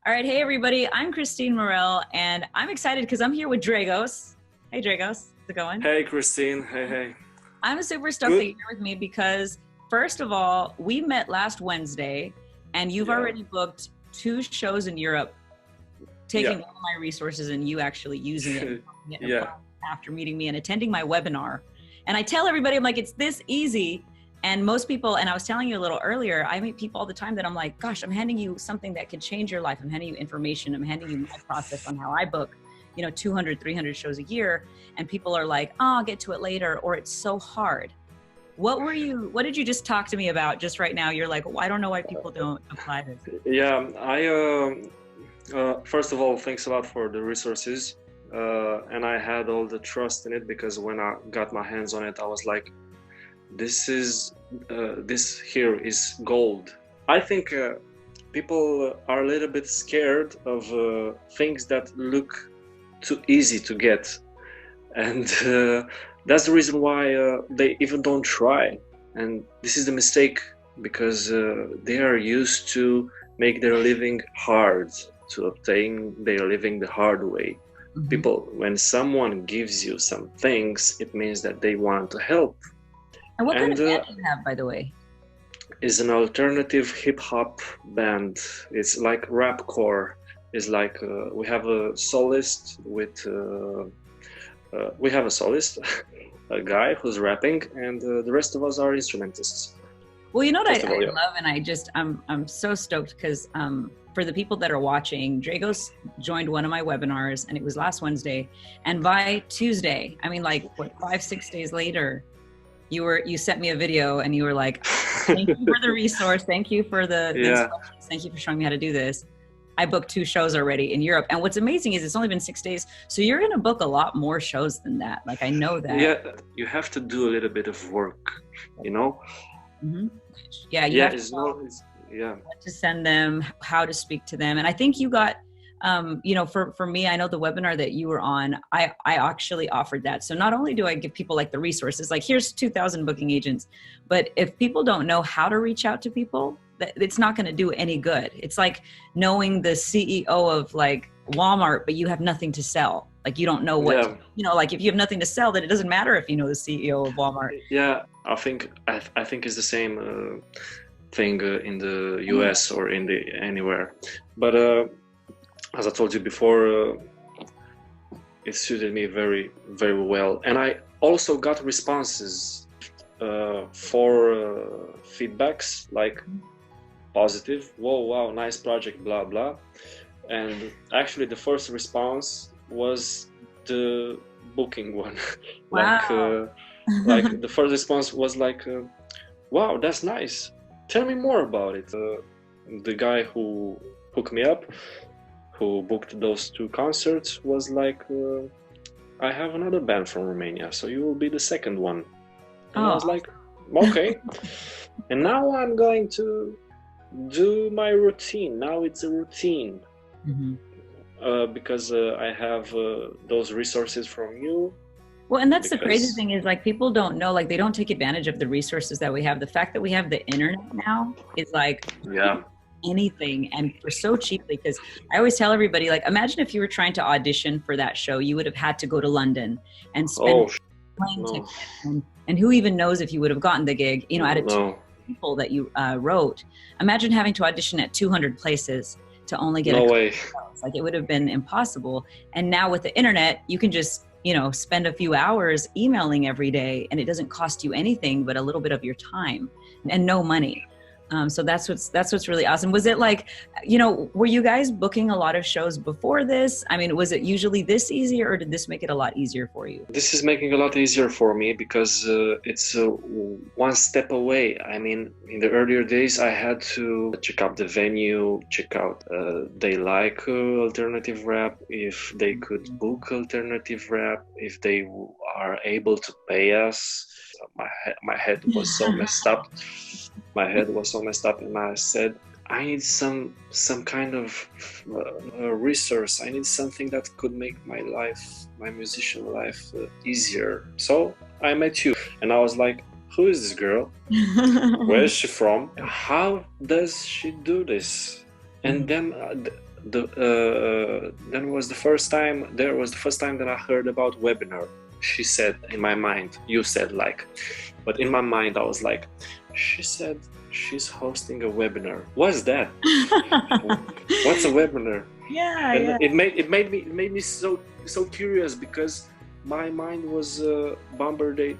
All right, hey everybody, I'm Kristine Mirelle, and I'm excited because I'm here with Dragos. Hey Dragos, how's it going? Hey Christine, hey. I'm super stoked that Good? you're here with me because, first of all, we met last Wednesday, and you've Yeah, already booked 2 shows in Europe, yeah, taking all my resources and you actually using it and getting it yeah, applied after meeting me and attending my webinar. And I tell everybody, I'm like, it's this easy. And most people, and I was telling you a little earlier, I meet people all the time that I'm like, gosh, I'm handing you something that could change your life. I'm handing you information. I'm handing you my process on how I book, 200, 300 shows a year. And people are like, oh, I'll get to it later, or it's so hard. What did you just talk to me about just right now? You're like, well, I don't know why people don't apply this. yeah. First of all, thanks a lot for the resources. And I had all the trust in it because when I got my hands on it, I was like, this here is gold. I think people are a little bit scared of things that look too easy to get. And that's the reason why they even don't try. And this is the mistake because they are used to make their living hard, to obtain their living the hard way. Mhm. People, when someone gives you some things, it means that they want to help. And what kind of And band do you have, by the way? is an alternative hip hop band. It's like rapcore. It's like we have a solist with. We have a solist, a guy who's rapping, and the rest of us are instrumentists. Well, you know what First of all, I yeah. love, and I'm so stoked because for the people that are watching, Dragos joined one of my webinars, and it was last Wednesday. And by Tuesday, I mean, like what, 5-6 days later, you sent me a video, and you were like, "Thank you for the resource, thank you for the Yeah, instructions, thank you for showing me how to do this." I booked 2 shows already in Europe, and what's amazing is it's only been 6 days, so you're going to book a lot more shows than that. Like I know that. yeah. You have to do a little bit of work, you know. Mhm. Yeah, you Yeah, have to it's know not. Yeah, what to send them, how to speak to them. And I think you got, for me, I know the webinar that you were on, I actually offered that. So not only do I give people like the resources, like here's 2,000 booking agents, but if people don't know how to reach out to people, it's not going to do any good. It's like knowing the CEO of like Walmart, but you have nothing to sell. Like you don't know what, yeah, like if you have nothing to sell, then it doesn't matter if you know the CEO of Walmart. yeah. I think it's the same thing in the Anyway. US or in the anywhere. But as I told you before, it suited me very, very well. And I also got responses for feedbacks like positive, whoa, wow, nice project, blah, blah. And actually the first response was the booking one. like, Wow. like the first response was like, wow, that's nice. Tell me more about it. The guy who hooked me up, who booked those 2 concerts, was like, I have another band from Romania, so you will be the second one. And I Oh. was like, okay. And now I'm going to do my routine. Now it's a routine Mhm. because I have those resources from you. Well, and that's the crazy Because thing is like people don't know, like they don't take advantage of the resources that we have. The fact that we have the internet now is like yeah, anything and for so cheaply. Because I always tell everybody, like, imagine if you were trying to audition for that show, you would have had to go to London and spend oh plane no, tickets. And who even knows if you would have gotten the gig, out of 2 no, people that you wrote. Imagine having to audition at 200 places to only get no a way. like it would have been impossible. And now with the internet, you can just, spend a few hours emailing every day and it doesn't cost you anything but a little bit of your time and no money. So that's what's really awesome. Was it like, were you guys booking a lot of shows before this? I mean, was it usually this easy or did this make it a lot easier for you? This is making a lot easier for me because it's one step away. I mean, in the earlier days, I had to check out the venue, check out they like alternative rap, if they could book alternative rap, if they are able to pay us. My head was so messed up. My head was so messed up, and I said, I need some kind of resource. I need something that could make my life, my musician life, easier. So I met you, and I was like, who is this girl? Where is she from? How does she do this? And then then was the first time. There was the first time that I heard about webinar. She said in my mind. You said like, but in my mind I was like, she said she's hosting a webinar. What's that? What's a webinar? Yeah, And yeah. it made me so curious, because my mind was bombarded.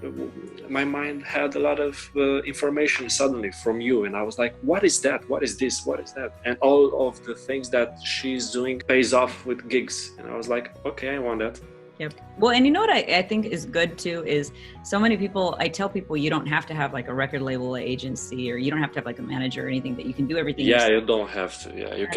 My mind had a lot of information suddenly from you, and I was like, what is that? What is this? What is that? And all of the things that she's doing pays off with gigs, and I was like, okay, I want that. Yep. Well, and you know what I think is good too is so many people, I tell people you don't have to have like a record label agency, or you don't have to have like a manager or anything, that you can do everything Yeah, yourself. you don't have to. Yeah, you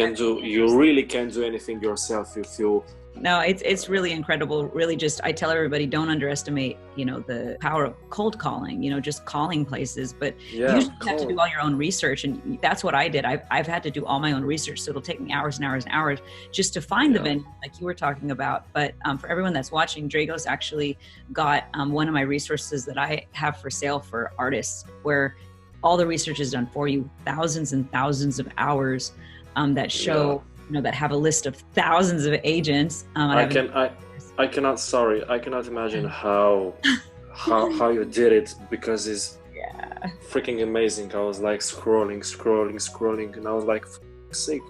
really can do anything yourself if you. No, it's really incredible. Really, just I tell everybody, don't underestimate, the power of cold calling. Just calling places, but you usually have to do all your own research, and that's what I did. I've had to do all my own research, so it'll take me hours and hours and hours just to find the venue, like you were talking about. But for everyone that's watching, Dragos actually got one of my resources that I have for sale for artists, where all the research is done for you, thousands and thousands of hours that show. Yeah. That have a list of thousands of agents. I cannot imagine how you did it, because it's freaking amazing. I was like scrolling, and I was like, sick.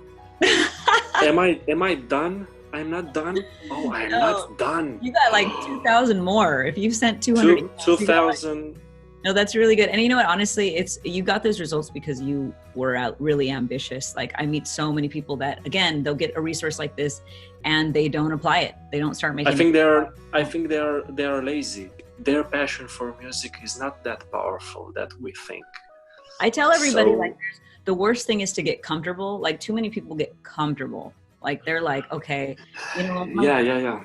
Am I done? I'm not done. Oh, I'm not done. You got like 2,000 more. If you've sent 200, 2,000. No, that's really good. And you know what, honestly, you got those results because you were out really ambitious. Like I meet so many people that, again, they'll get a resource like this and they don't apply it. They don't start making I think they are lazy. Their passion for music is not that powerful that we think. I tell everybody the worst thing is to get comfortable. Like too many people get comfortable. Like they're like, okay, yeah.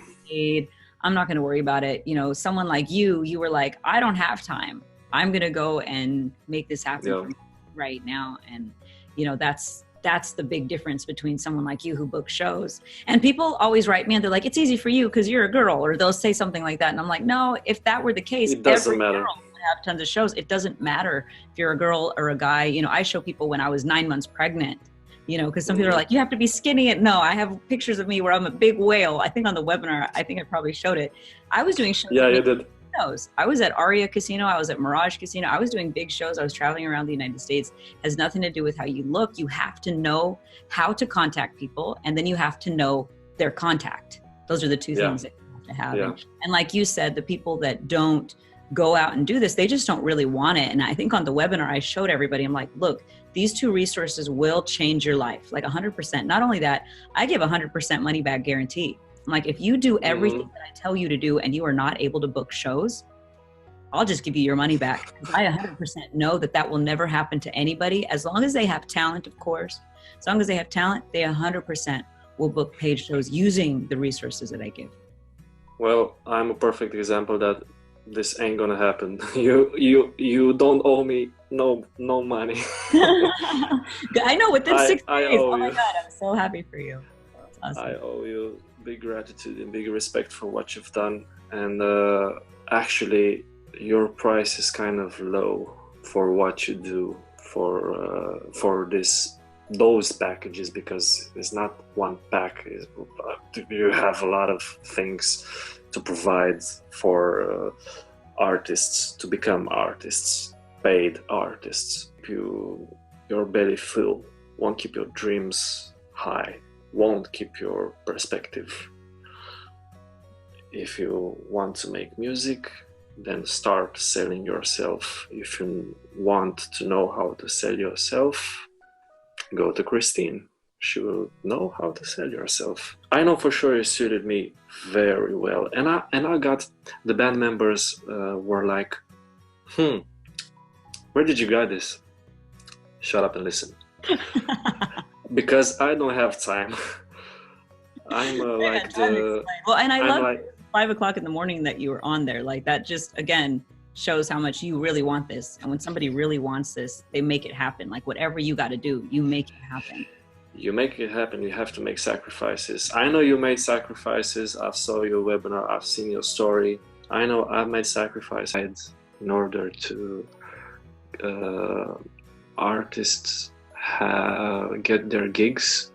I'm not going to worry about it. Someone like you were like, I don't have time. I'm going to go and make this happen for me right now. And, that's the big difference between someone like you who books shows. And people always write me and they're like, it's easy for you because you're a girl, or they'll say something like that. And I'm like, no, if that were the case, it doesn't matter. Girl would have tons of shows. It doesn't matter if you're a girl or a guy. I show people when I was 9 months pregnant, because some people are like, you have to be skinny. And no, I have pictures of me where I'm a big whale. I think on the webinar, I think I probably showed it. I was doing shows. Yeah, you did. I was at Aria Casino. I was at Mirage Casino. I was doing big shows. I was traveling around the United States. It has nothing to do with how you look. You have to know how to contact people, and then you have to know their contact. Those are the two things that you have to have. Yeah. And like you said, the people that don't go out and do this, they just don't really want it. And I think on the webinar, I showed everybody, I'm like, look, these two resources will change your life, like 100%. Not only that, I give 100% money back guarantee. I'm like, if you do everything that I tell you to do and you are not able to book shows, I'll just give you your money back. I 100% know that will never happen to anybody. As long as they have talent, of course. As long as they have talent, they 100% will book paid shows using the resources that I give. Well, I'm a perfect example that this ain't gonna happen. You don't owe me no money. I know, within 6 days. Oh my you. God, I'm so happy for you. Awesome. I owe you big gratitude and big respect for what you've done. And actually, your price is kind of low for what you do for those packages, because it's not one pack. You have a lot of things to provide for artists to become artists, paid artists. Your belly full won't keep your dreams high, won't keep your perspective. If you want to make music, then start selling yourself. If you want to know how to sell yourself, go to Kristine. She will know how to sell yourself. I know for sure you suited me very well. And I got, the band members were like, where did you get this? Shut up and listen. Because I don't have time. I'm well, and I love 5 o'clock in the morning that you were on there. Like that just, again, shows how much you really want this. And when somebody really wants this, they make it happen. Like whatever you got to do, you make it happen. You make it happen. You have to make sacrifices. I know you made sacrifices. I've saw your webinar. I've seen your story. I know I've made sacrifices in order to artists get their gigs.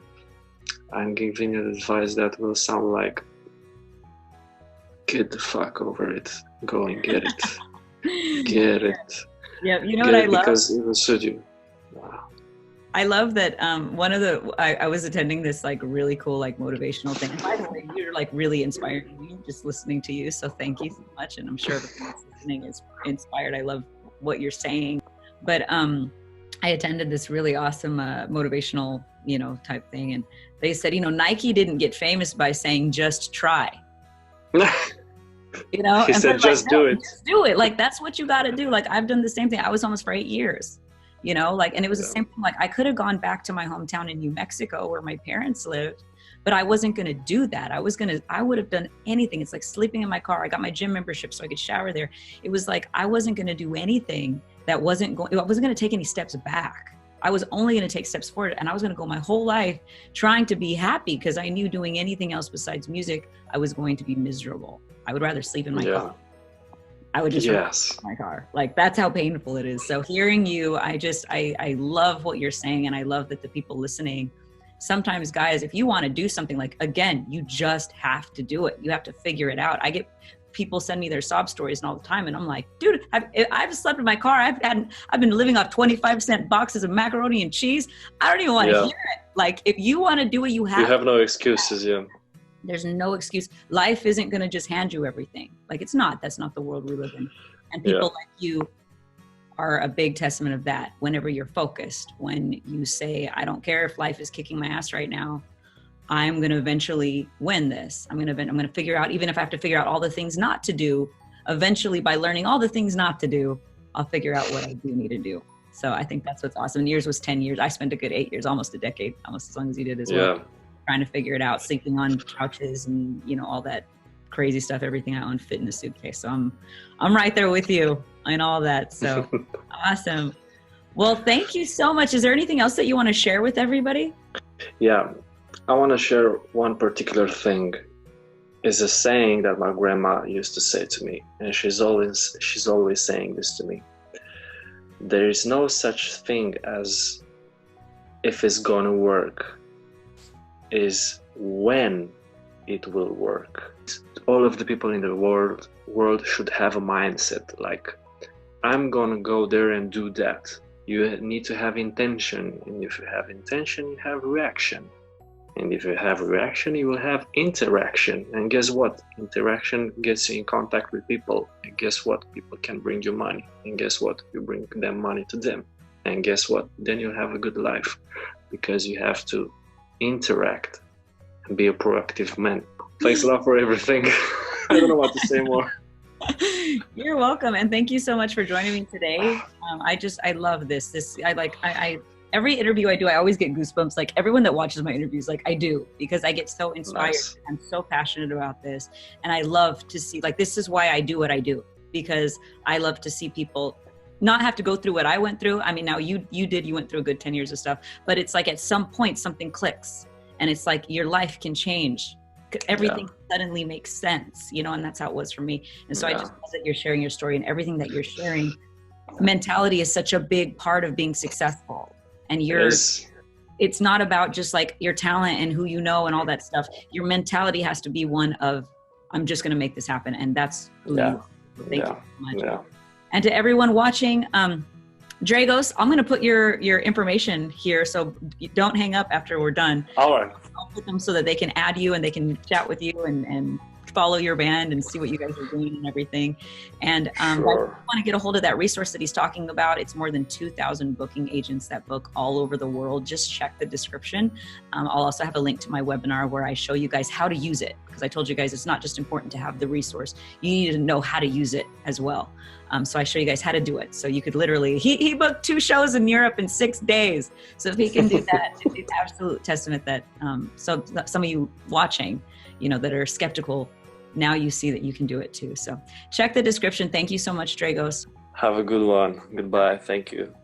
I'm giving an advice that will sound like, get the fuck over it. Go and get it. Get it. Yeah, you know Get what I it love? because it will suit you. Wow. I love that I was attending this like really cool like motivational thing. And by the way, you're like really inspiring me just listening to you. So thank you so much. And I'm sure everyone that's listening is inspired. I love what you're saying. But I attended this really awesome motivational, type thing. And they said, Nike didn't get famous by saying just try. He And said, just do it. Just do it. Like, that's what you got to do. Like, I've done the same thing. I was homeless for 8 years, and it was the same thing. Like, I could have gone back to my hometown in New Mexico where my parents lived, but I wasn't going to do that. I would have done anything. It's like sleeping in my car. I got my gym membership so I could shower there. It was like, I wasn't going to do anything I wasn't going to take any steps back. I was only going to take steps forward, and I was going to go my whole life trying to be happy because I knew doing anything else besides music, I was going to be miserable. I would rather sleep in my car. I would just in my car. Like, that's how painful it is. So hearing you, I love what you're saying. And I love that the people listening, sometimes guys, if you want to do something, like, again, you just have to do it. You have to figure it out. I get people send me their sob stories and all the time. And I'm like, dude, I've slept in my car. I've been living off 25-cent boxes of macaroni and cheese. I don't even want to hear it. Like, if you want to do it, you have no excuses. Yeah. There's no excuse. Life isn't going to just hand you everything. Like, it's not. That's not the world we live in. And people like you are a big testament of that. Whenever you're focused, when you say, I don't care if life is kicking my ass right now, I'm going to eventually win this. I'm going to figure out, even if I have to figure out all the things not to do, eventually by learning all the things not to do, I'll figure out what I do need to do. So I think that's what's awesome. And yours was 10 years. I spent a good 8 years, almost a decade, almost as long as you did as well. Trying to figure it out, sleeping on couches and, all that crazy stuff. Everything I own fit in a suitcase. So I'm right there with you and all that. So awesome. Well, thank you so much. Is there anything else that you want to share with everybody? Yeah. I want to share one particular thing. It's a saying that my grandma used to say to me, and she's always saying this to me. There is no such thing as if it's gonna work, is when it will work. All of the people in the world should have a mindset like, I'm gonna go there and do that. You need to have intention, and if you have intention, you have reaction. And if you have reaction, you will have interaction. And guess what? Interaction gets you in contact with people. And guess what? People can bring you money. And guess what? You bring them money to them. And guess what? Then you'll have a good life, because you have to interact and be a proactive man. Thanks a lot for everything. I don't know what to say more. You're welcome. And thank you so much for joining me today. I love this. Every interview I do, I always get goosebumps. Like, everyone that watches my interviews, like, I do, because I get so inspired. Nice. I'm so passionate about this. And I love to see, like, this is why I do what I do, because I love to see people not have to go through what I went through. I mean, now you went through a good 10 years of stuff, but it's like at some point something clicks and it's like your life can change. Everything suddenly makes sense, and that's how it was for me. And so I just love that you're sharing your story, and everything that you're sharing. Mentality is such a big part of being successful. And it's not about just like your talent and who you know and all that stuff. Your mentality has to be one of, I'm just going to make this happen. And that's who you are. Thank you so much. Yeah. And to everyone watching, Dragos, I'm going to put your information here, so you don't hang up after we're done. All right. I'll put them so that they can add you and they can chat with you and follow your band and see what you guys are doing and everything. And if you want to get a hold of that resource that he's talking about, it's more than 2,000 booking agents that book all over the world. Just check the description. I'll also have a link to my webinar where I show you guys how to use it, because I told you guys it's not just important to have the resource, you need to know how to use it as well. So I show you guys how to do it. So you could literally, he booked 2 shows in Europe in 6 days. So if he can do that, it's an absolute testament that, so some of you watching, that are skeptical, now you see that you can do it too. So check the description. Thank you so much, Dragos. Have a good one. Goodbye. Thank you.